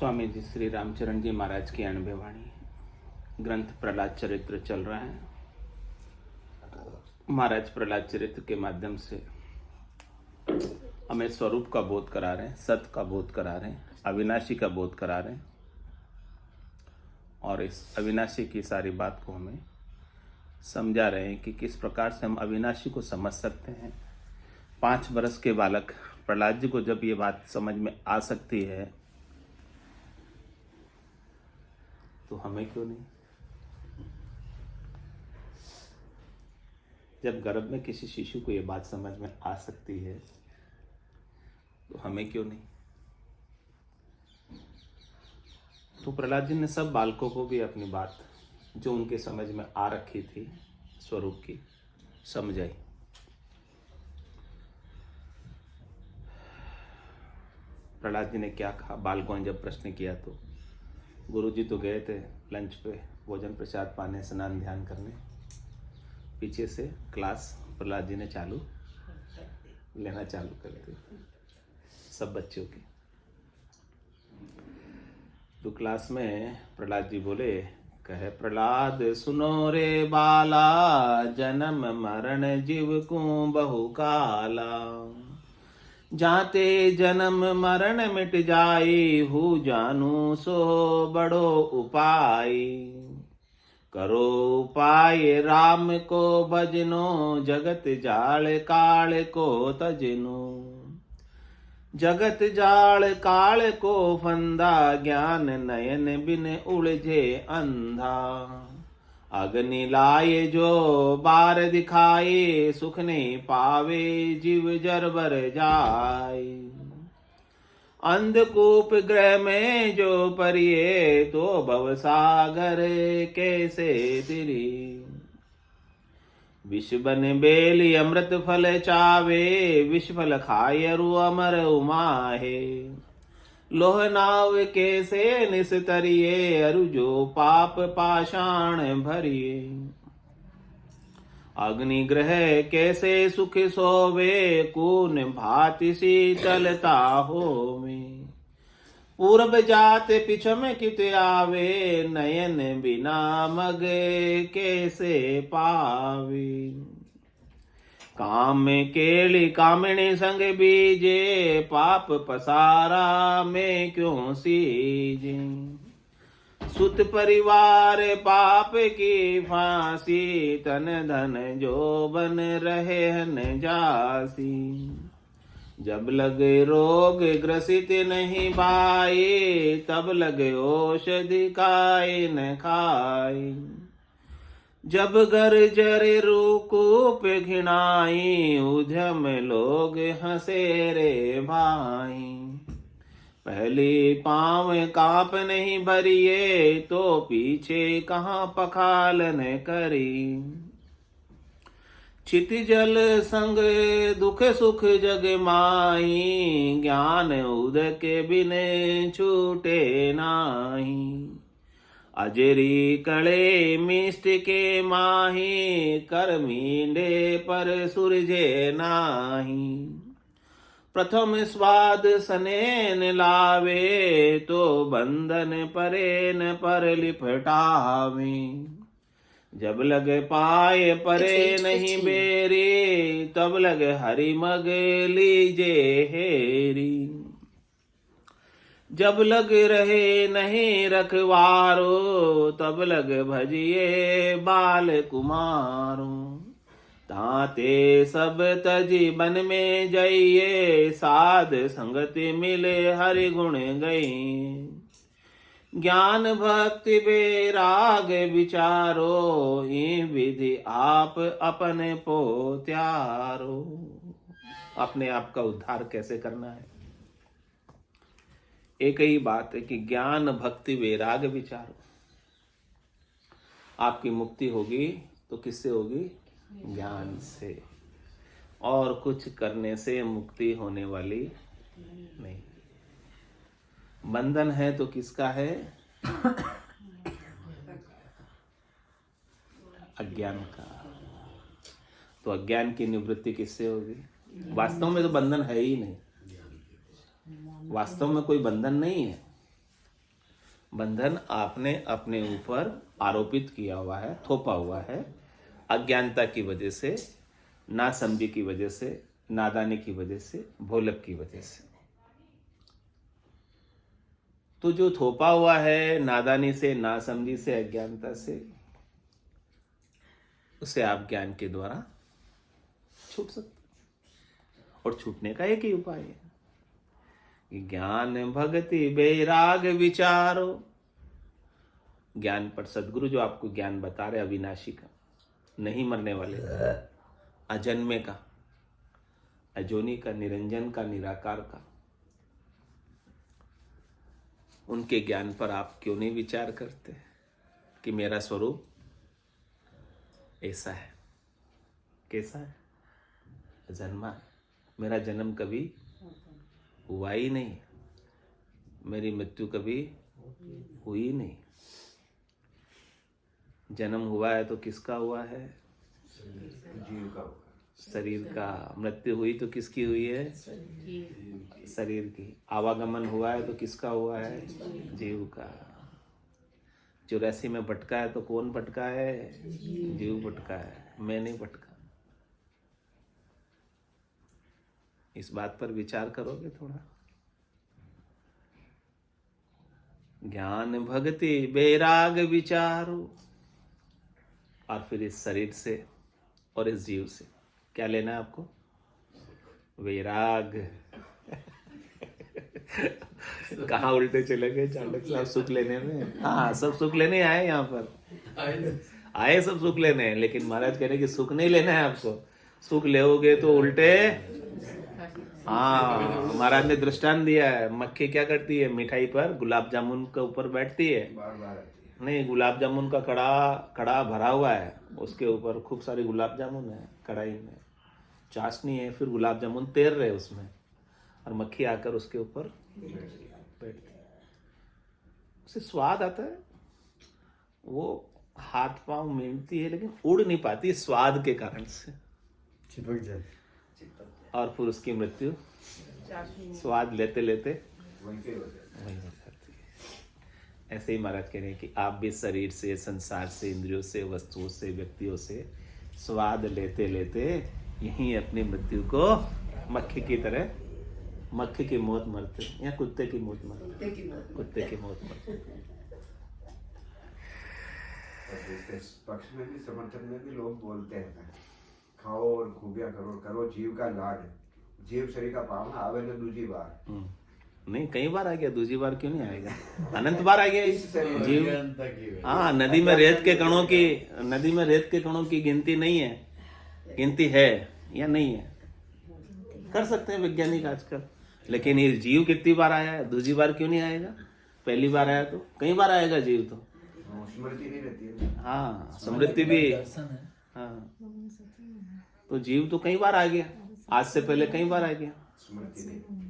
स्वामी जी श्री रामचरण जी महाराज की अनुभव वाणी ग्रंथ प्रहलाद चरित्र चल रहा है। महाराज प्रहलाद चरित्र के माध्यम से हमें स्वरूप का बोध करा रहे हैं, सत्य का बोध करा रहे हैं, अविनाशी का बोध करा रहे हैं और इस अविनाशी की सारी बात को हमें समझा रहे हैं कि किस प्रकार से हम अविनाशी को समझ सकते हैं। 5 वर्ष के बालक प्रहलाद जी को जब ये बात समझ में आ सकती है तो हमें क्यों नहीं। जब गर्भ में किसी शिशु को ये बात समझ में आ सकती है तो हमें क्यों नहीं। तो प्रहलाद जी ने सब बालकों को भी अपनी बात जो उनके समझ में आ रखी थी स्वरूप की समझाई। प्रहलाद जी ने क्या कहा, बालकों ने जब प्रश्न किया तो गुरुजी तो गए थे लंच पे भोजन प्रसाद पाने, स्नान ध्यान करने। पीछे से क्लास प्रहलाद जी ने लेना चालू कर दी सब बच्चों की। तो क्लास में प्रहलाद जी बोले, कहे प्रहलाद सुनो रे बाला, जन्म मरण जीव को बहु काला। जाते जन्म मरण मिट जाए, हु जानू सो बड़ो उपाय। करो उपाय राम को भजनो, जगत जाल काल को तजनो। जगत जाल काल को फंदा, ज्ञान नयन बिन उलझे अंधा। अग्नि लाए जो बार दिखाए, सुख नहीं पावे जीव जर बर जाए। अंधकूप ग्रह में जो परिये, तो भव सागर कैसे तिरी। विष बन बेली अमृत फल चावे, विष फल खाय अरु अमर उमाहे। लोह नाव कैसे निस्तरिये, अरु जो पाप पाषाण भरिये। अग्नि ग्रह कैसे सुख सोवे, कून भांति शीतलता होवे। पूर्व जात पिछम कित आवे, नयन बिना मग कैसे पावे। काम केली कामिनी संग बीजे, पाप पसारा में क्यों सीजे। सुत परिवार पाप की फांसी, तन धन जो बन रहे न जासी। जब लगे रोग ग्रसित नहीं भाई, तब लगे औषधि खाए न खाए। जब घर जरे रूकूप घिनाई, उद्यम लोग हंसे रे भाई। पहले पाँव कांप नहीं भरिए, तो पीछे कहाँ पखालन करी। चित जल संग दुख सुख जग माही, ज्ञान उदक बिन छूटे नाही। अजरी कड़े मिष्ट के माही, कर मींडे पर सुरजे नाही। प्रथम स्वाद सनेन लावे, तो बंधन परेन पर लिपटावे। जब लगे पाए परे नहीं बेरी, तब लगे हरि मग लीजे हेरी। जब लग रहे नहीं रखवारो, तब लग भजिए बाल कुमारो। ताते सब तजी बन में जाइए, साध संगति मिले हरि गुण गई। ज्ञान भक्ति बेराग विचारो, ये विधि आप अपने पो त्यारो। अपने आप का उद्धार कैसे करना है, एक ही बात है कि ज्ञान भक्ति वैराग विचारो। आपकी मुक्ति होगी तो किससे होगी, ज्ञान से। और कुछ करने से मुक्ति होने वाली नहीं। बंधन है तो किसका है, अज्ञान का। तो अज्ञान की निवृत्ति किससे होगी। वास्तव में तो बंधन है ही नहीं, वास्तव में कोई बंधन नहीं है। बंधन आपने अपने ऊपर आरोपित किया हुआ है, थोपा हुआ है, अज्ञानता की वजह से, नासमझी की वजह से, नादानी की वजह से, भोलक की वजह से। तो जो थोपा हुआ है नादानी से, नासमझी से, अज्ञानता से, उसे आप ज्ञान के द्वारा छूट सकते। और छूटने का एक ही उपाय है कि ज्ञान भक्ति वैराग विचारो। ज्ञान पर सदगुरु जो आपको ज्ञान बता रहे अविनाशी का, नहीं मरने वाले का, अजन्मे का, अजोनी का, निरंजन का, निराकार का, उनके ज्ञान पर आप क्यों नहीं विचार करते कि मेरा स्वरूप ऐसा है। कैसा है? जन्मा। मेरा जन्म कभी हुआ ही नहीं, मेरी मृत्यु कभी हुई नहीं। जन्म हुआ है तो किसका हुआ है? जीव का। शरीर का। मृत्यु हुई तो किसकी हुई है? शरीर की। आवागमन हुआ है तो किसका हुआ है? जीव का। 84 में भटका है तो कौन भटका है? जीव भटका है, मैं नहीं भटका। इस बात पर विचार करोगे थोड़ा? ज्ञान भक्ति वैराग विचारो। और फिर इस शरीर से और इस जीव से क्या लेना है आपको? वैराग। कहाँ उल्टे चले गए चाणक्य साहब सुख लेने में? हाँ, सब सुख लेने आए यहाँ पर, आए सब सुख लेने, लेकिन महाराज कह रहे कि सुख नहीं लेना है आपको। सुख लेोगे तो उल्टे। हाँ, महाराज ने दृष्टांत दिया है। मक्खी क्या करती है? मिठाई पर, गुलाब जामुन के ऊपर बैठती है। नहीं, गुलाब जामुन का कड़ा भरा हुआ है, उसके ऊपर खूब सारी गुलाब जामुन है, कढ़ाई में चाशनी है, फिर गुलाब जामुन तैर रहे उसमें, और मक्खी आकर उसके ऊपर बैठती है। उसे स्वाद आता है, वो हाथ पांव मेंढती है, लेकिन उड़ नहीं पाती स्वाद के कारण से, चिपक जाए। और फिर उसकी मृत्यु स्वाद लेते लेते वहीं हो जाती है। ऐसे ही महाराज कह रहे हैं कि आप भी शरीर से, संसार से, इंद्रियों से, वस्तुओं से, व्यक्तियों से स्वाद लेते लेते यहीं अपनी मृत्यु को मक्खी की तरह, मक्खी की मौत मरते या कुत्ते की मौत मरते? कुत्ते की मौत मरते। पक्ष में भी, समर्थन में भी लोग बोलते हैं खाओ और खूबियां करो, करो जीव का लाड, जीव शरीर का पावना आवे न दूसरी बार। नहीं, कई बार आ गया, दूसरी बार क्यों नहीं आएगा? अनंत बार आ गया जीव। हाँ, नदी में रेत के कणों की गिनती नहीं है, गिनती है या नहीं है, कर सकते हैं वैज्ञानिक आजकल। लेकिन ये जीव कितनी बार आया है? दूसरी बार क्यों नहीं आएगा? पहली बार आया तो कई बार आएगा जीव तो। स्मृति नहीं रहती है। हाँ, स्मृति भी। हाँ, तो जीव तो कई बार आ गया, आज से पहले कई बार आ गया, स्मृति नहीं।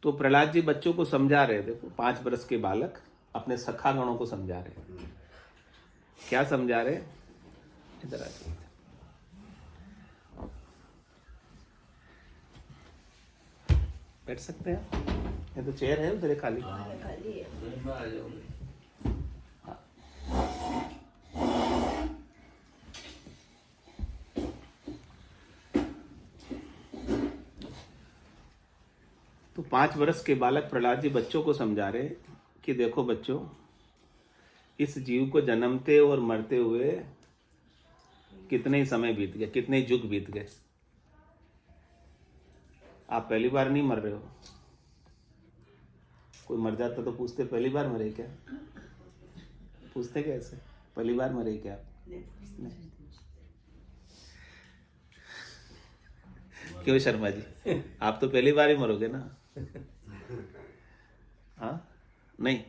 तो प्रहलाद जी बच्चों को समझा रहे, देखो 5 वर्ष के बालक अपने सखा गणों को समझा रहे। क्या समझा रहे? इधर आ जाइए। बैठ सकते हैं, ये तो चेयर है उधर खाली। तो 5 वर्ष के बालक प्रहलाद जी बच्चों को समझा रहे कि देखो बच्चों, इस जीव को जन्मते और मरते हुए कितने ही समय बीत गए, कितने ही युग बीत गए। आप पहली बार नहीं मर रहे हो। कोई मर जाता तो पूछते पहली बार मरे क्या? पूछते कैसे? पहली बार मरे क्या? नहीं। क्यों शर्मा जी, आप तो पहली बार ही मरोगे ना? हाँ, नहीं,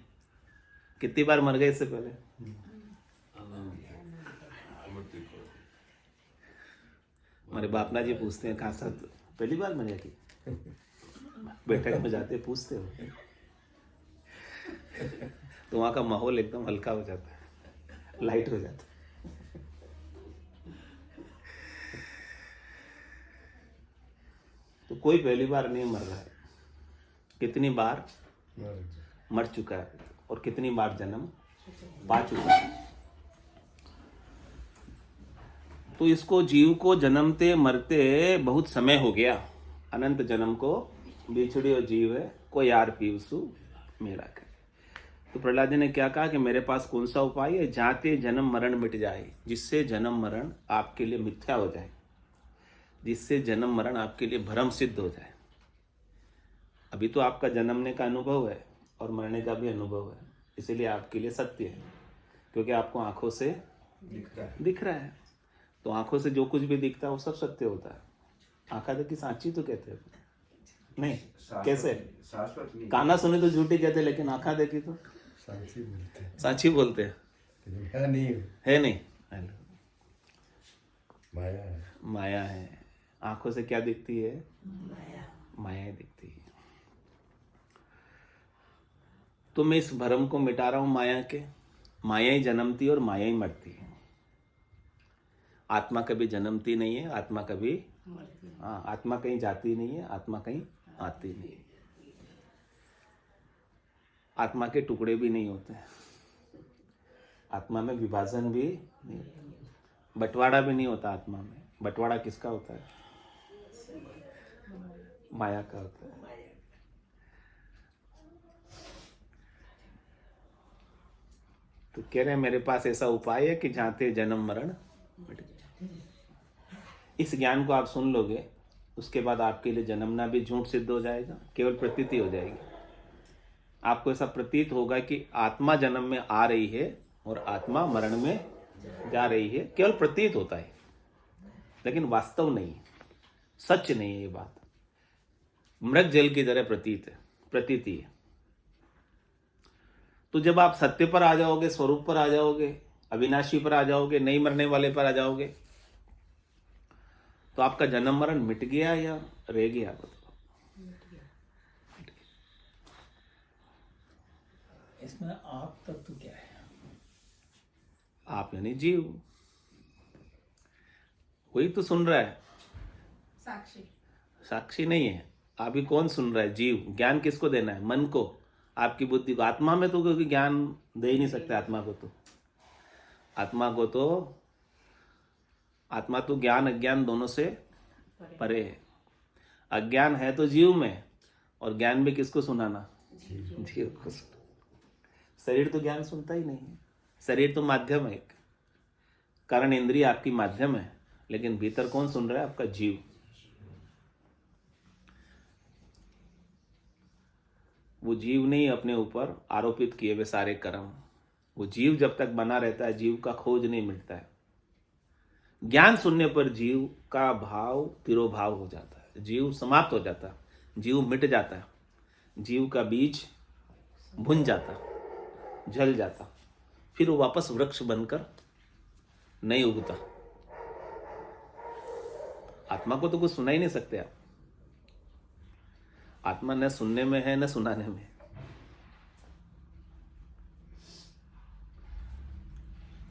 कितनी बार मर गए इससे पहले? हमारे बापना जी पूछते हैं, कहाँ साथ पहली बार मरे थी? बैठक में जाते पूछते हो तो वहाँ का माहौल एकदम हल्का हो जाता है, लाइट हो जाता है। तो कोई पहली बार नहीं मर रहा है। कितनी बार मर चुका है और कितनी बार जन्म पा चुका है। तो इसको जीव को जन्मते मरते बहुत समय हो गया, अनंत जन्म को बिछड़ी और जीव है को यार पीवसु मेरा करे। तो प्रहलाद जी ने क्या कहा कि मेरे पास कौन सा उपाय है, जाते जन्म मरण मिट जाए, जिससे जन्म मरण आपके लिए मिथ्या हो जाए, जिससे जन्म मरण आपके लिए भ्रम सिद्ध हो जाए। अभी तो आपका जन्मने का अनुभव है और मरने का भी अनुभव है, इसीलिए आपके लिए सत्य है, क्योंकि आपको आंखों से दिख रहा है। तो आंखों से जो कुछ भी दिखता है वो सब सत्य होता है। आंखा देखी सांची तो कहते हैं नहीं, कैसे शाश्वत नहीं। काना सुने तो झूठी कहते, लेकिन आंखा देखी तो सांची बोलते हैं। है नहीं, है नहीं, माया है। माया है। आंखों से क्या दिखती है? माया ही दिखती है। तो मैं इस भ्रम को मिटा रहा हूं माया के। माया ही जन्मती और माया ही मरती है। आत्मा कभी जन्मती नहीं है, आत्मा कभी आत्मा कहीं जाती नहीं है, आत्मा कहीं आती नहीं है। आत्मा के टुकड़े भी नहीं होते, आत्मा में विभाजन भी नहीं होता, बंटवारा भी नहीं होता आत्मा में। बंटवारा किसका होता है? माया का होता है। तो कह रहे हैं मेरे पास ऐसा उपाय है कि जाते जन्म मरण मिट जाए। इस ज्ञान को आप सुन लोगे, उसके बाद आपके लिए जन्मना भी झूठ सिद्ध हो जाएगा, केवल प्रतीति हो जाएगी। आपको ऐसा प्रतीत होगा कि आत्मा जन्म में आ रही है और आत्मा मरण में जा रही है। केवल प्रतीत होता है, लेकिन वास्तव नहीं, सच नहीं है ये बात। मृग जल की तरह प्रतीत है, प्रतीति है। तो जब आप सत्य पर आ जाओगे, स्वरूप पर आ जाओगे, अविनाशी पर आ जाओगे, नहीं मरने वाले पर आ जाओगे, तो आपका जन्म मरण मिट गया या रह गया? बताओ। इसमें आप तत्व क्या है? आप यानी जीव, वही तो सुन रहा है। साक्षी साक्षी नहीं है। अभी कौन सुन रहा है? जीव। ज्ञान किसको देना है? मन को, आपकी बुद्धि को। आत्मा में तो क्योंकि ज्ञान दे ही नहीं सकते आत्मा को। तो आत्मा तो ज्ञान अज्ञान दोनों से परे है। अज्ञान है तो जीव में, और ज्ञान भी किसको सुनाना? जीव को। शरीर तो ज्ञान सुनता ही नहीं है। शरीर तो माध्यम है, कारण इंद्रिय आपकी माध्यम है, लेकिन भीतर कौन सुन रहा है? आपका जीव। वो जीव ने अपने ऊपर आरोपित किए वे सारे कर्म। वो जीव जब तक बना रहता है, जीव का खोज नहीं मिटता है। ज्ञान सुनने पर जीव का भाव तिरोभाव हो जाता है, जीव समाप्त हो जाता है, जीव मिट जाता है, जीव का बीज भुन जाता, जल जाता, फिर वो वापस वृक्ष बनकर नहीं उगता। आत्मा को तो कुछ सुना ही नहीं सकते आप। आत्मा न सुनने में है न सुनाने में।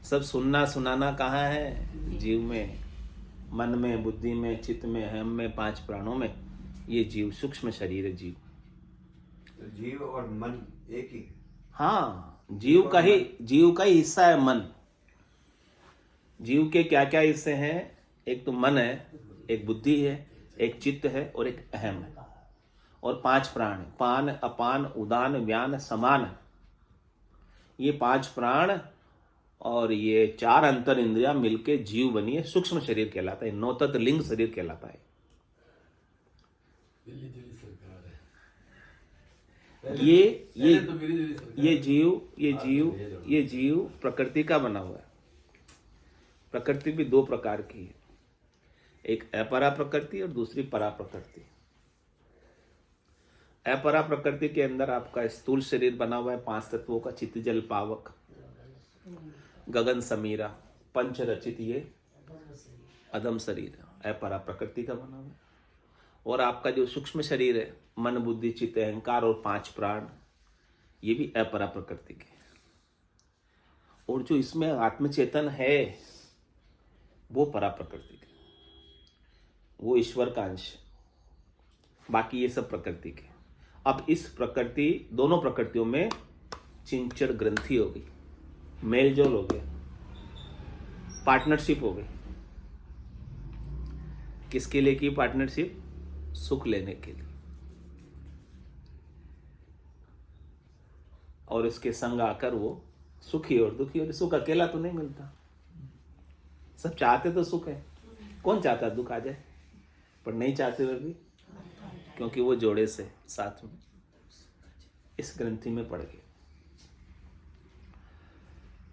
सब सुनना सुनाना कहाँ है? जीव में, मन में, बुद्धि में, चित्त में, हम में, 5 प्राणों में। ये जीव सूक्ष्म शरीर है। जीव तो जीव और मन एक ही है। हाँ, जीव का ही हिस्सा है मन। जीव के क्या क्या हिस्से हैं? एक तो मन है, एक बुद्धि है, एक चित्त है और एक अहम है, और 5 प्राण है। पान, अपान, उदान, व्यान, समान। ये 5 प्राण और ये 4 अंतर इंद्रियां मिलके जीव बनी है। सूक्ष्म शरीर कहलाता है, 9 तत्व लिंग शरीर कहलाता है। ये जीव प्रकृति का बना हुआ है। प्रकृति भी 2 प्रकार की है, एक अपरा प्रकृति और दूसरी परा प्रकृति। अपरा प्रकृति के अंदर आपका स्थूल शरीर बना हुआ है 5 तत्वों का, चित्त जल पावक, गगन समीरा, पंच रचित ये अदम शरीर अपरा प्रकृति का बना हुआ है। और आपका जो सूक्ष्म शरीर है, मन, बुद्धि, चित्त, अहंकार और 5 प्राण, ये भी अपरा प्रकृति के। और जो इसमें आत्मचेतन है वो परा प्रकृति के, वो ईश्वर का अंश। बाकी ये सब प्रकृति के। अब इस प्रकृति, दोनों प्रकृतियों में चिंचड़ ग्रंथि हो गई, मेलजोल हो गया, पार्टनरशिप हो गई। किसके लिए की पार्टनरशिप? सुख लेने के लिए। और इसके संग आकर वो सुखी और दुखी, और सुख अकेला तो नहीं मिलता। सब चाहते तो सुख है, कौन चाहता दुख आ जाए? पर नहीं चाहते हुए भी, क्योंकि वो जोड़े से साथ में इस ग्रंथि में पड़ गए।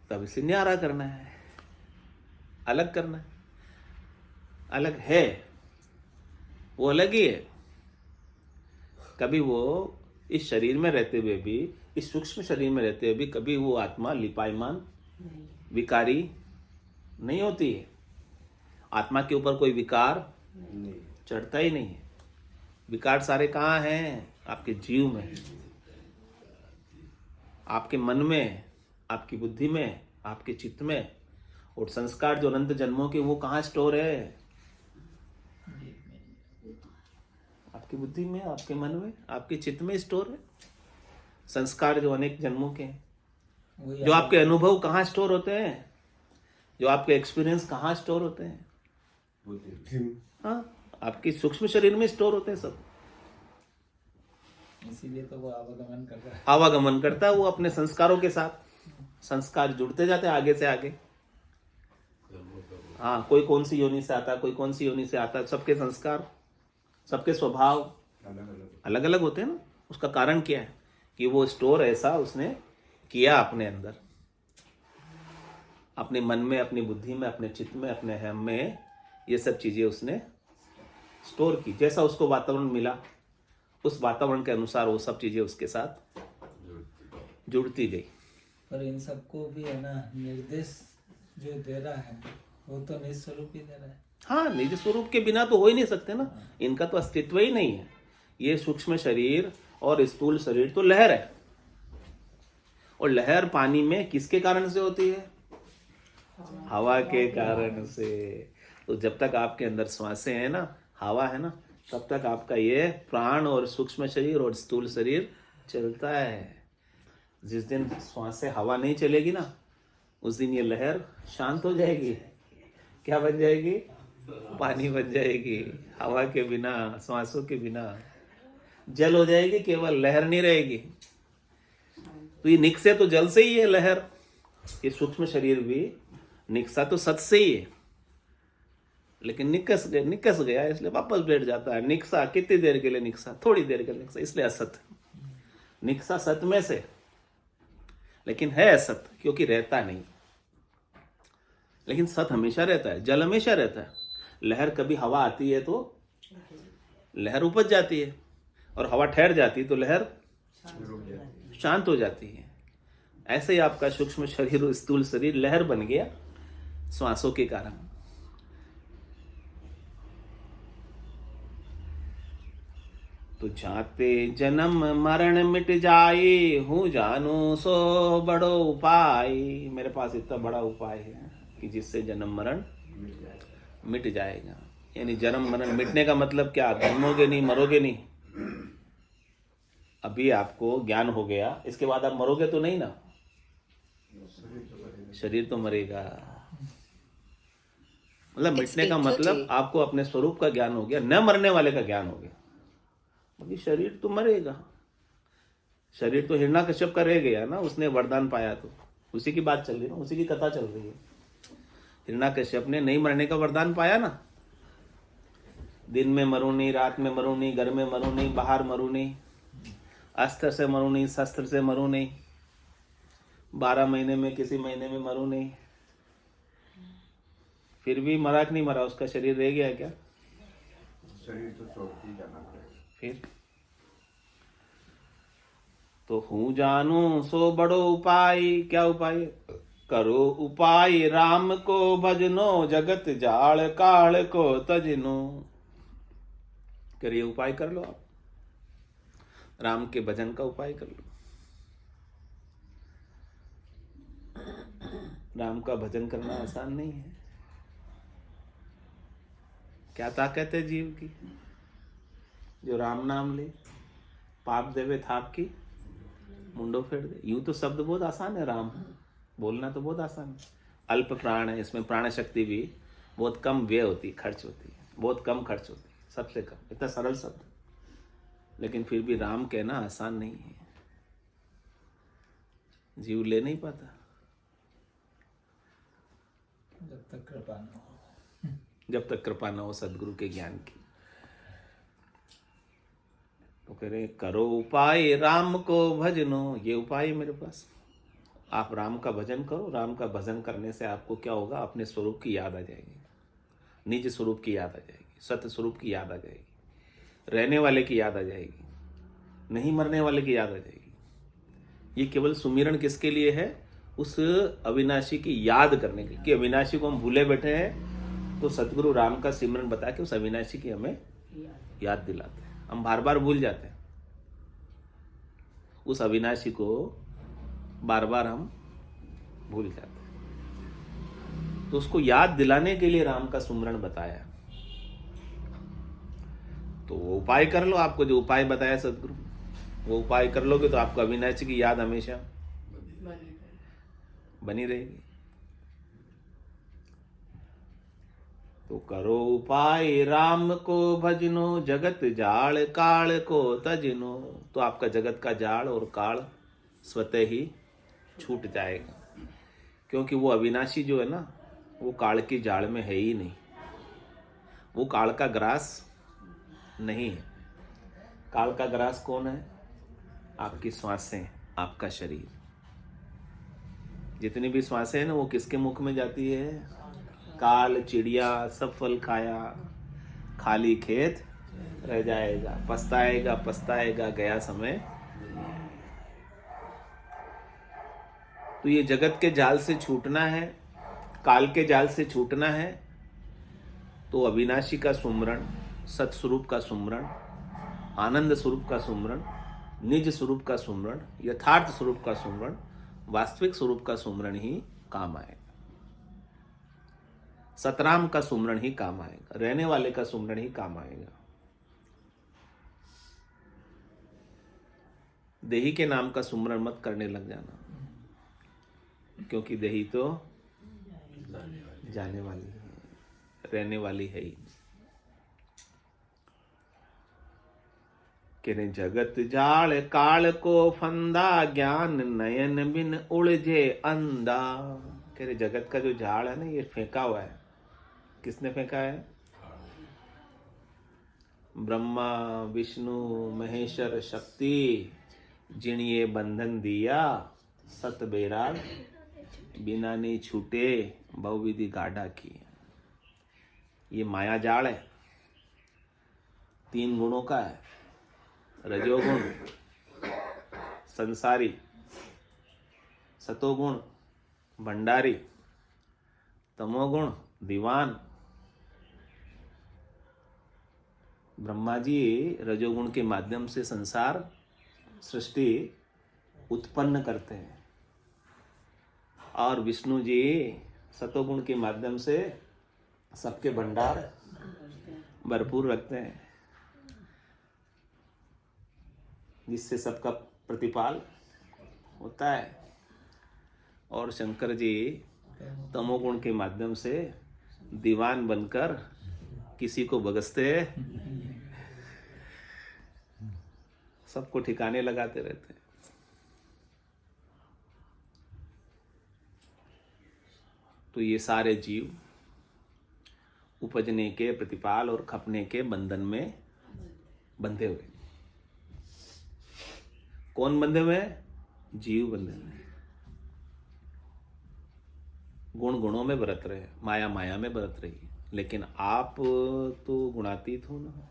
तब इसे न्यारा करना है, अलग करना है। अलग है, वो अलग ही है। कभी वो इस शरीर में रहते हुए भी, इस सूक्ष्म शरीर में रहते हुए भी, कभी वो आत्मा लिपायमान विकारी नहीं होती है। आत्मा के ऊपर कोई विकार चढ़ता ही नहीं है। विकार सारे कहाँ हैं? आपके जीव में, आपके मन में, आपकी बुद्धि में, आपके चित्त में। और संस्कार जो अनंत जन्मों के, वो कहाँ स्टोर है? आपकी बुद्धि में, आपके मन में, आपके चित्त में स्टोर है। संस्कार जो अनेक जन्मों के हैं। जो आपके अनुभव कहाँ स्टोर होते हैं? जो आपके एक्सपीरियंस कहाँ स्टोर होते हैं? हाँ, आपकी सूक्ष्म शरीर में स्टोर होते हैं सब। इसीलिए तो वो आवागमन कर रहा है। आवागमन करता है वो अपने संस्कारों के साथ। संस्कार जुड़ते जाते हैं आगे से आगे। हाँ, कोई कौन सी योनि से आता है, कोई कौन सी योनि से आता है। सबके संस्कार, सबके स्वभाव अलग अलग होते हैं ना। उसका कारण क्या है? कि वो स्टोर ऐसा उसने किया अपने अंदर, अपने मन में, अपनी बुद्धि में, अपने चित्त में, अपने हम में। ये सब चीजें उसने स्टोर की। जैसा उसको वातावरण मिला, उस वातावरण के अनुसार वो सब चीजें उसके साथ जुड़ती गई। पर इन सबको भी है ना, निर्देश जो दे रहा है वो तो निज स्वरूप ही दे रहा है। हाँ, निज स्वरूप के बिना तो हो ही नहीं सकते ना। इनका तो अस्तित्व ही नहीं है। ये सूक्ष्म शरीर और स्थूल शरीर तो लहर है। और लहर पानी में किसके कारण से होती है? हवा के कारण से। तो जब तक आपके अंदर श्वासें हैं ना, हवा है ना, तब तक आपका ये प्राण और सूक्ष्म शरीर और स्थूल शरीर चलता है। जिस दिन श्वासें, हवा नहीं चलेगी ना, उस दिन ये लहर शांत हो जाएगी। क्या बन जाएगी? पानी बन जाएगी। हवा के बिना, श्वासों के बिना जल हो जाएगी, केवल लहर नहीं रहेगी। तो ये निकसे तो जल से ही है लहर। ये सूक्ष्म शरीर भी निकसा तो सत से ही है, लेकिन निकस गया इसलिए वापस बैठ जाता है। निकसा कितनी देर के लिए निकसा? थोड़ी देर के लिए निकसा, इसलिए असत। निकसा सत में से, लेकिन है असत क्योंकि रहता नहीं। लेकिन सत हमेशा रहता है, जल हमेशा रहता है। लहर, कभी हवा आती है तो लहर उपज जाती है, और हवा ठहर जाती है तो लहर शांत हो जाती है। ऐसे ही आपका सूक्ष्म शरीर और स्थूल शरीर लहर बन गया श्वासों के कारण। तो जाते जन्म मरण मिट जाए, हूँ जानू सो बड़ो उपाय। मेरे पास इतना बड़ा उपाय है कि जिससे जन्म मरण मिट जाएगा। यानी जन्म मरण मिटने का मतलब क्या? जन्मोगे नहीं, मरोगे नहीं। अभी आपको ज्ञान हो गया, इसके बाद आप मरोगे तो नहीं ना। शरीर तो मरेगा। मतलब मिटने का मतलब आपको अपने स्वरूप का ज्ञान हो गया, न मरने वाले का ज्ञान हो गया। बाकी शरीर तो मरेगा। शरीर तो हिरण्यकश्यप का रह गया ना, उसने वरदान पाया तो उसी की बात चल रही है ना, उसी की कथा चल रही है। हिरण्यकश्यप ने नहीं मरने का वरदान पाया ना। दिन में मरूं नहीं, रात में मरूं नहीं, घर में मरूं नहीं, बाहर मरूं नहीं, अस्त्र से मरूं नहीं, शस्त्र से मरूं नहीं, 12 महीने में किसी महीने में मरूं नहीं। फिर भी मरा कि नहीं मरा? उसका शरीर रह गया क्या? शरीर तो छोड़ते ही जाना पड़ेगा। फिर तो हूँ जानू सो बड़ो उपाय। क्या उपाय? करो उपाय राम को भजनो, जगत जाल काल को तजनो। करिए उपाय कर लो आप, राम के भजन का उपाय कर लो। राम का भजन करना आसान नहीं है। क्या ताकत है जीव की जो राम नाम ले, पाप देवे थाप की मुंडो फेर दे। यूं तो शब्द बहुत आसान है, राम बोलना तो बहुत आसान है। अल्प प्राण है, इसमें प्राण शक्ति भी बहुत कम व्यय होती है, खर्च होती है, बहुत कम खर्च होती है, सबसे कम। इतना सरल शब्द, लेकिन फिर भी राम कहना आसान नहीं है, जीव ले नहीं पाता जब तक कृपा न हो। जब तक कृपा न हो सदगुरु के ज्ञान की। तो कह रहे करो उपाय राम को भजनो, ये उपाय है मेरे पास। आप राम का भजन करो। राम का भजन करने से आपको क्या होगा, अपने स्वरूप की याद आ जाएगी, निज स्वरूप की याद आ जाएगी, सत्य स्वरूप की याद आ जाएगी, रहने वाले की याद आ जाएगी, नहीं मरने वाले की याद आ जाएगी। ये केवल सुमिरन किसके लिए है, उस अविनाशी की याद करने के लिए, कि अविनाशी को हम भूले बैठे हैं, तो सतगुरु राम का सिमरन बता के उस अविनाशी की हमें याद दिलाते हैं। हम बार बार भूल जाते हैं, उस अविनाशी को बार बार हम भूल जाते हैं। तो उसको याद दिलाने के लिए राम का सुमरण बताया। तो वो उपाय कर लो, आपको जो उपाय बताया सदगुरु, वो उपाय कर लोगे तो आपको अविनाशी की याद हमेशा बनी रहेगी। तो करो उपाय राम को भजनो, जगत जाल काल को तजनो। तो आपका जगत का जाल और काल स्वतः ही छूट जाएगा, क्योंकि वो अविनाशी जो है ना, वो काल के जाल में है ही नहीं, वो काल का ग्रास नहीं है। काल का ग्रास कौन है, आपकी श्वासें, आपका शरीर। जितनी भी श्वासें हैं ना, वो किसके मुख में जाती है, काल चिड़िया सब फल खाया, खाली खेत रह जाएगा, पछताएगा पछताएगा गया समय। तो ये जगत के जाल से छूटना है, काल के जाल से छूटना है, तो अविनाशी का सुमरण, सत्स्वरूप का सुमरण, आनंद स्वरूप का सुमरण, निज स्वरूप का सुमरण, यथार्थ स्वरूप का सुमरण, वास्तविक स्वरूप का सुमरण ही काम आएगा। सतराम का सुमरण ही काम आएगा, रहने वाले का सुमरण ही काम आएगा। देही के नाम का सुमरण मत करने लग जाना, क्योंकि देही तो जाने वाली है, रहने वाली है ही। कि जगत जाल काल को फंदा, ज्ञान नयन बिन उलझे अंधा। कह रहे जगत का जो जाल है ना, ये फेंका हुआ है। किसने फेंका है, ब्रह्मा विष्णु महेश्वर शक्ति, जिन्हें बंधन दिया, सत बैराग बिना नहीं छूटे, बहुविधि गाढ़ा की। ये माया जाल है, 3 गुणों का है, रजोगुण संसारी, सतोगुण भंडारी, तमोगुण दीवान। ब्रह्मा जी रजोगुण के माध्यम से संसार सृष्टि उत्पन्न करते हैं, और विष्णु जी सतोगुण के माध्यम से सबके भंडार भरपूर रखते हैं, जिससे सबका प्रतिपाल होता है। और शंकर जी तमोगुण के माध्यम से दीवान बनकर किसी को बगसते, सबको ठिकाने लगाते रहते हैं। तो ये सारे जीव उपजने के, प्रतिपाल और खपने के बंधन में बंधे हुए। कौन बंधे हुए हैं, जीव बंधे हुए। गुण गुणों में बरत रहे, माया माया में बरत रही, लेकिन आप तो गुणातीत हो ना,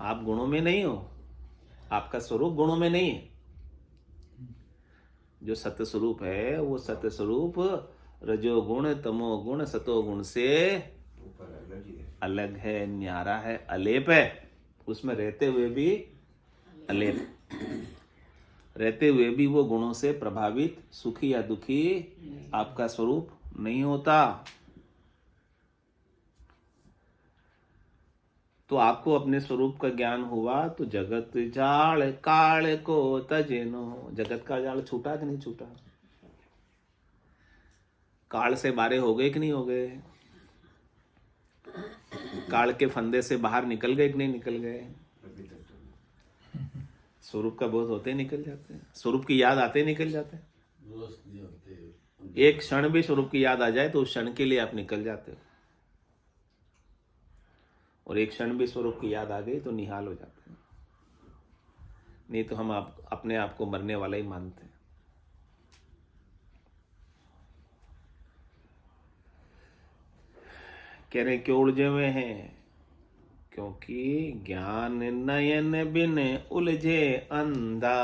आप गुणों में नहीं हो, आपका स्वरूप गुणों में नहीं है। जो सत्य स्वरूप है, वो सत्य स्वरूप रजोगुण तमोगुण सतोगुण से अलग है, न्यारा है, अलेप है। उसमें रहते हुए भी अलेप, रहते हुए भी वो गुणों से प्रभावित, सुखी या दुखी आपका स्वरूप नहीं होता। तो आपको अपने स्वरूप का ज्ञान हुआ तो जगत जाल काल को तजेनो, जगत का जाल छूटा कि नहीं छूटा? काल से बारे हो गए कि नहीं हो गए? काल के फंदे से बाहर निकल गए कि नहीं निकल गए? अभी तक तो नहीं। स्वरूप का बोध होते ही निकल जाते हैं, स्वरूप की याद आते ही निकल जाते हैं। एक क्षण भी स्वरूप की याद आ जाए तो उस क्षण के लिए आप निकल जाते हो, और एक क्षण भी स्वरूप की याद आ गई तो निहाल हो जाते हैं। नहीं तो हम अपने आप को मरने वाला ही मानते हैं। कह रहे क्यों उलझे हुए हैं? क्योंकि ज्ञान नयन बिन उलझे अंधा।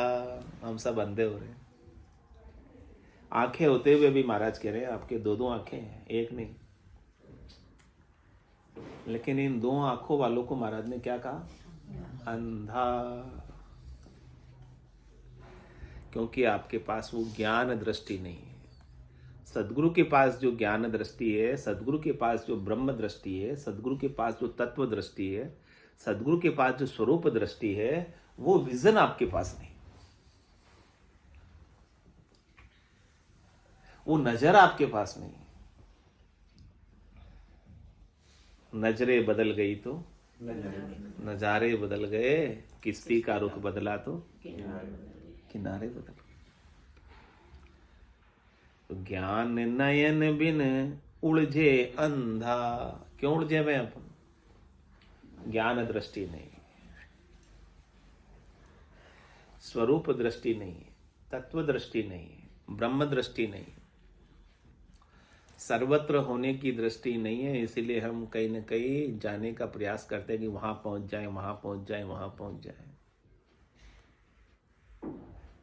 हम सब अंधे हो रहे हैं। आंखें होते हुए भी महाराज कह रहे हैं आपके दो आंखें हैं, एक नहीं। लेकिन इन दो आंखों वालों को महाराज ने क्या कहा? अंधा। क्योंकि आपके पास वो ज्ञान दृष्टि नहीं है। सदगुरु के पास जो ज्ञान दृष्टि है, सदगुरु के पास जो ब्रह्म दृष्टि है, सदगुरु के पास जो तत्व दृष्टि है, सदगुरु के पास जो स्वरूप दृष्टि है, वो विजन आपके पास नहीं। वो नजर आपके पास नहीं। नजरें बदल गई तो नजारे बदल गए, किश्ती का रुख बदला तो किनारे बदल गए। तो ज्ञान नयन बिन उलझे अंधा। क्यों उलझे हुए अपन? ज्ञान दृष्टि नहीं, स्वरूप दृष्टि नहीं, तत्व दृष्टि नहीं, ब्रह्म दृष्टि नहीं, सर्वत्र होने की दृष्टि नहीं है। इसीलिए हम कहीं न कहीं जाने का प्रयास करते हैं कि वहां पहुंच जाए, वहां पहुंच जाए, वहां पहुंच जाए।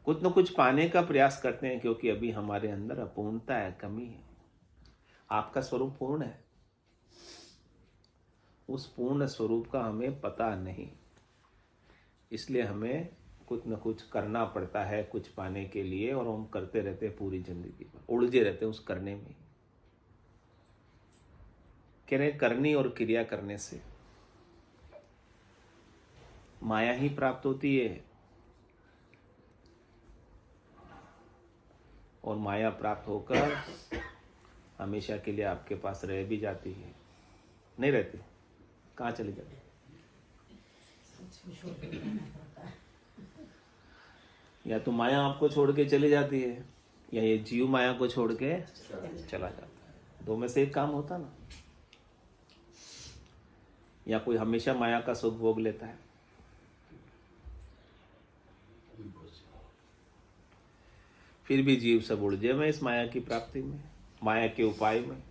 कुछ न कुछ पाने का प्रयास करते हैं, क्योंकि अभी हमारे अंदर अपूर्णता है, कमी है। आपका स्वरूप पूर्ण है, उस पूर्ण स्वरूप का हमें पता नहीं। इसलिए हमें कुछ न कुछ करना पड़ता है कुछ पाने के लिए, और हम करते रहते हैं पूरी जिंदगी में, उलझे रहते हैं उस करने में। कह रहे करनी और क्रिया करने से माया ही प्राप्त होती है, और माया प्राप्त होकर हमेशा के लिए आपके पास रह भी जाती है। नहीं रहती, कहाँ चली जाती? या तो माया आपको छोड़ के चली जाती है, या ये जीव माया को छोड़ के चला जाता है। दो में से एक काम होता ना। या कोई हमेशा माया का सुख भोग लेता है। फिर भी जीव सब उलझे में इस माया की प्राप्ति में, माया के उपाय में,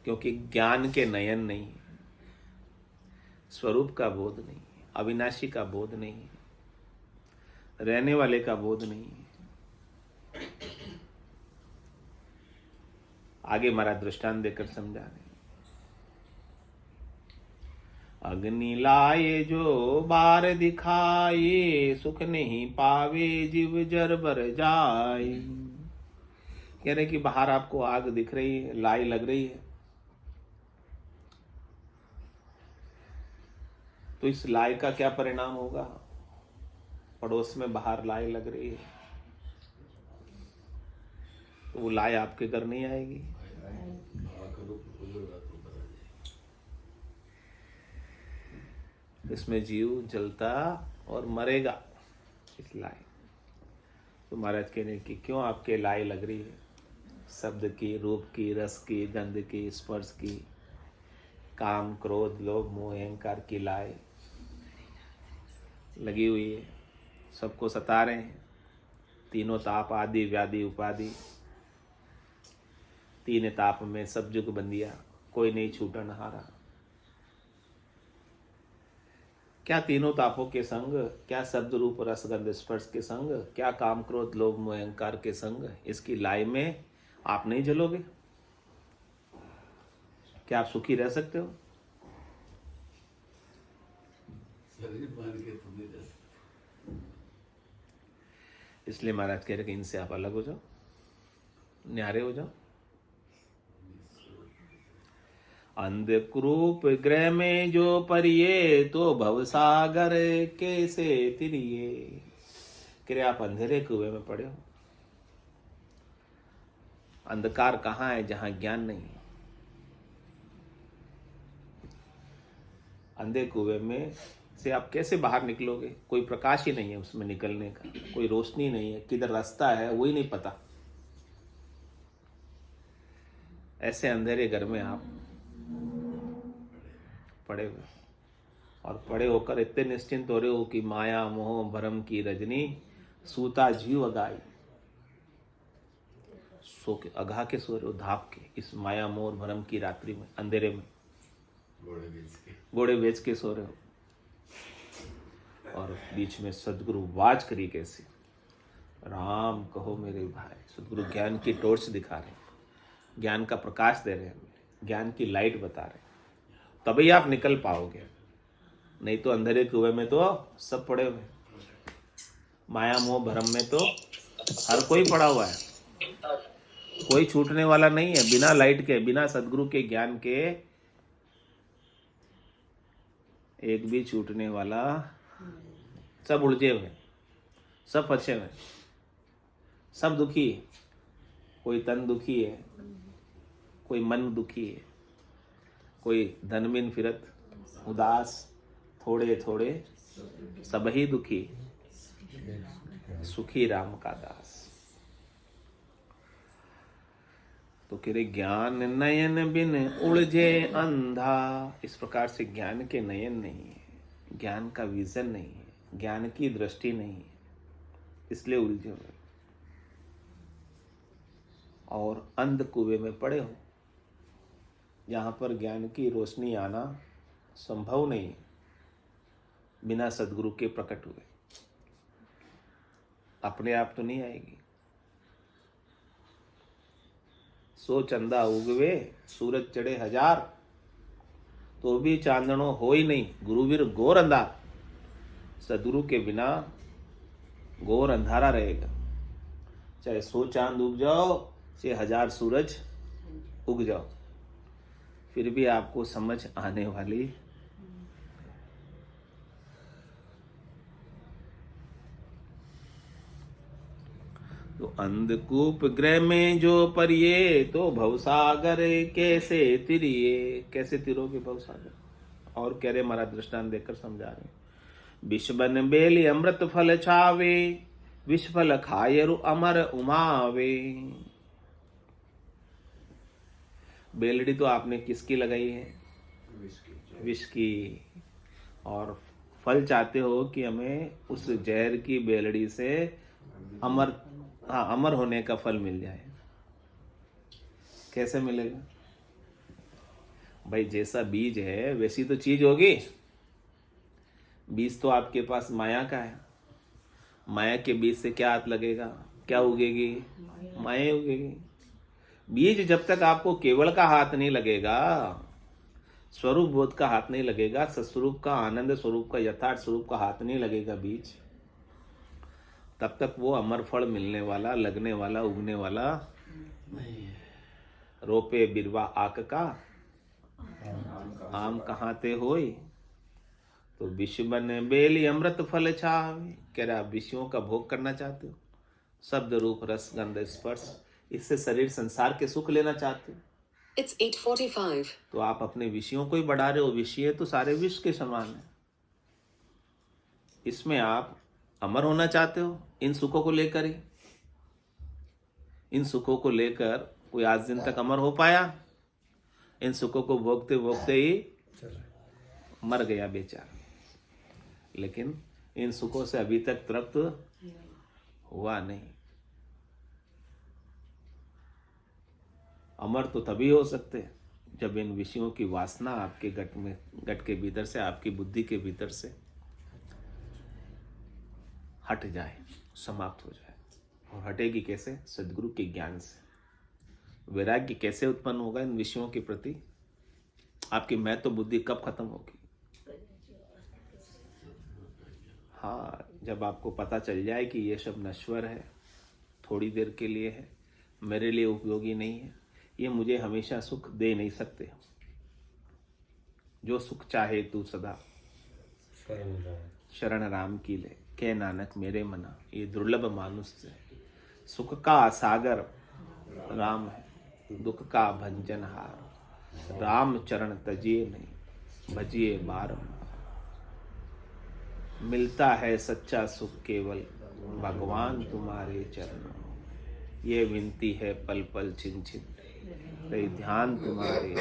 क्योंकि ज्ञान के नयन नहीं, स्वरूप का बोध नहीं, अविनाशी का बोध नहीं, रहने वाले का बोध नहीं। आगे हमारा दृष्टांत देकर समझा रहे। अग्नि लाए जो बार दिखाए, सुख नहीं पावे जीव जर बर जाए। कह रहे कि बाहर आपको आग दिख रही है, लाई लग रही है, तो इस लाई का क्या परिणाम होगा? पड़ोस में बाहर लाई लग रही है, तो वो लाई आपके घर नहीं आएगी। इसमें जीव जलता और मरेगा इस लाई। तो महाराज कह रहे कि क्यों आपके लाई लग रही है? शब्द की, रूप की, रस की, गंध की, स्पर्श की, काम, क्रोध, लोभ, मोह, अहंकार की लाई लगी हुई है, सबको सता रहे हैं। तीनों ताप, आदि व्याधि उपाधि, तीन ताप में सब जुग बंदिया, कोई नहीं छूटन हारा। क्या तीनों तापों के संग, क्या शब्द रूप रस गंध स्पर्श के संग, क्या काम क्रोध लोभ मोह अहंकार के संग, इसकी लाई में आप नहीं जलोगे? क्या आप सुखी रह सकते हो? इसलिए महाराज कह रहे कि इनसे आप अलग हो जाओ, न्यारे हो जाओ। अंधकूप गृह में जो परिये, तो भवसागर कैसे तिरिये। कि आप अंधेरे कुएं में पड़े हो। अंधकार कहाँ है? जहां ज्ञान नहीं है। अंधे कुएं में से आप कैसे बाहर निकलोगे? कोई प्रकाश ही नहीं है उसमें निकलने का, कोई रोशनी नहीं है, किधर रास्ता है वही नहीं पता। ऐसे अंधेरे घर में आप पड़े हुए, और पड़े होकर इतने निश्चिंत हो रहे हो कि माया मोह भरम की रजनी, सूता जीव अगाई। सो के अगा के सो रहे हो, धाप के, इस माया मोह और भरम की रात्रि में, अंधेरे में घोड़े बेच के सो रहे हो। और बीच में सदगुरु वाज करी कैसी, राम कहो मेरे भाई। सदगुरु ज्ञान की टॉर्च दिखा रहे हैं, ज्ञान का प्रकाश दे रहे हैं, ज्ञान की लाइट बता रहे हैं, तभी आप निकल पाओगे। नहीं तो अंधेरे कुएं में तो सब पड़े हुए, माया मोह भरम में तो हर कोई पड़ा हुआ है, कोई छूटने वाला नहीं है। बिना लाइट के, बिना सदगुरु के ज्ञान के एक भी छूटने वाला, सब उलझे हुए, सब फंसे हुए, सब दुखी है। कोई तन दुखी है, कोई मन दुखी है, कोई धनबिन फिरत उदास, थोड़े थोड़े सब ही दुखी, सुखी राम का दास। तो कह रहे ज्ञान नयन बिन उलझे अंधा। इस प्रकार से ज्ञान के नयन नहीं है, ज्ञान का विजन नहीं है, ज्ञान की दृष्टि नहीं है, इसलिए उलझे हुए और अंध कुएं में पड़े हो, जहां पर ज्ञान की रोशनी आना संभव नहीं है बिना सदगुरु के प्रकट हुए। अपने आप तो नहीं आएगी। सो चंदा उगवे सूरज चढ़े हजार, तो भी चांदनो हो ही नहीं गुरुवीर घोर अंधार। सदगुरु के बिना घोर अंधारा रहेगा। चाहे 100 चांद उग जाओ, चाहे 1000 सूरज उग जाओ, फिर भी आपको समझ आने वाली तो अंधकूप गृह में जो परिये, तो भवसागर कैसे तिरिये। कैसे तिरोगे भवसागर? और कह रहे महाराज दृष्टांत देकर समझा रहे। विष बन बेली अमृत फल छावे, विष फल खायरु अमर उमावे। बेलड़ी तो आपने किसकी लगाई है? विष की। और फल चाहते हो कि हमें उस जहर की बेलड़ी से अमर होने का फल मिल जाए। कैसे मिलेगा भाई? जैसा बीज है वैसी तो चीज होगी। बीज तो आपके पास माया का है, माया के बीज से क्या हाथ लगेगा? क्या उगेगी? माया उगेगी। बीज जब तक आपको केवल का हाथ नहीं लगेगा, स्वरूप बोध का हाथ नहीं लगेगा, सस्वरूप का, आनंद स्वरूप का, यथार्थ स्वरूप का हाथ नहीं लगेगा बीज, तब तक वो अमर फल मिलने वाला, लगने वाला, उगने वाला नहीं है। रोपे बिरवा आक का, आम कहाँ ते होई। तो विष बन बेली अमृत फल छावे। कह रहा विषयों का भोग करना चाहते हो, शब्द रूप रस गंध स्पर्श, इससे शरीर संसार के सुख लेना चाहते हो। It's 8:45. तो आप अपने विषयों को ही बढ़ा रहे हो। विषय तो सारे विष के समान है। इसमें आप अमर होना चाहते हो इन सुखों को लेकर ही। इन सुखों को लेकर कोई आज दिन तक अमर हो पाया? इन सुखों को भोगते भोगते ही मर गया बेचारा। लेकिन इन सुखों से अभी तक तृप्त हुआ नहीं। अमर तो तभी हो सकते हैं जब इन विषयों की वासना आपके गट के भीतर से, आपकी बुद्धि के भीतर से हट जाए, समाप्त हो जाए। और हटेगी कैसे? सद्गुरु के ज्ञान से। वैराग्य कैसे उत्पन्न होगा इन विषयों के प्रति? आपकी मैं तो बुद्धि कब खत्म होगी? हाँ, जब आपको पता चल जाए कि ये सब नश्वर है, थोड़ी देर के लिए है, मेरे लिए उपयोगी नहीं है, ये मुझे हमेशा सुख दे नहीं सकते, जो सुख चाहे तू सदा शरण राम की ले, कह नानक मेरे मना। ये दुर्लभ मानुष से सुख का सागर राम है, दुख का भंजनहार। राम चरण तजिए नहीं, भजिए बारंबार। मिलता है सच्चा सुख केवल भगवान तुम्हारे चरणों। ये विनती है पल पल छिन छिन, कई ध्यान तुम्हारे।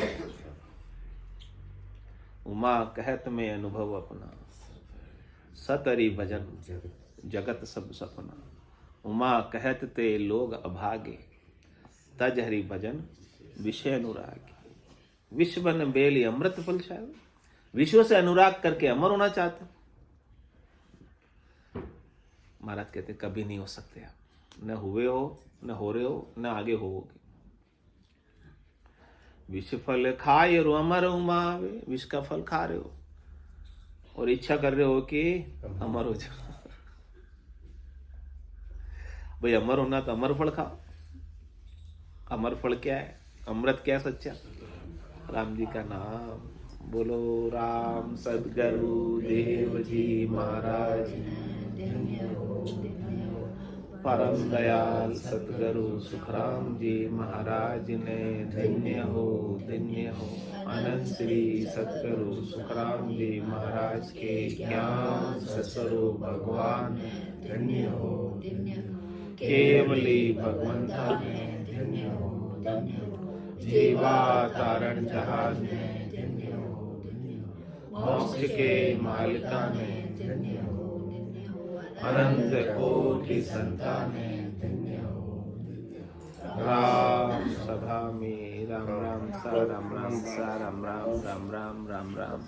उमा कहत में अनुभव अपना, सतरी भजन जगत सब सपना। उमा कहत ते लोग अभागे, तज हरि भजन विषय अनुरागी। विश्व बन बेली अमृत फल छावे, विश्व से अनुराग करके अमर होना चाहते। महाराज कहते कभी नहीं हो सकते आप, न हुए हो, न हो रहे हो, न आगे होगे। विष फल खाए रो अमर उमावे, विष का फल खा रहे हो और इच्छा कर रहे हो कि अमर हो जाओ। भाई अमर होना तो अमर फल खाओ। अमर फल क्या है? अमृत क्या है? सच्चा राम जी का नाम। बोलो राम सदगुरु देव जी महाराज, परम दयाल सतगुरु सुखराम जी महाराज ने धन्य हो, धन्य हो। अनंत श्री सतगुरु सुखराम जी महाराज के ज्ञान सस्वरूप भगवान धन्य हो, केवली भगवंता ने धन्य हो, जीवा तारण जहाज ने धन्य हो, मोक्ष के मालिका ने धन्य हो, अनंत कोटि संताने धन्य हो। राम सभा में राम राम सा राम राम सा राम राम राम राम राम राम।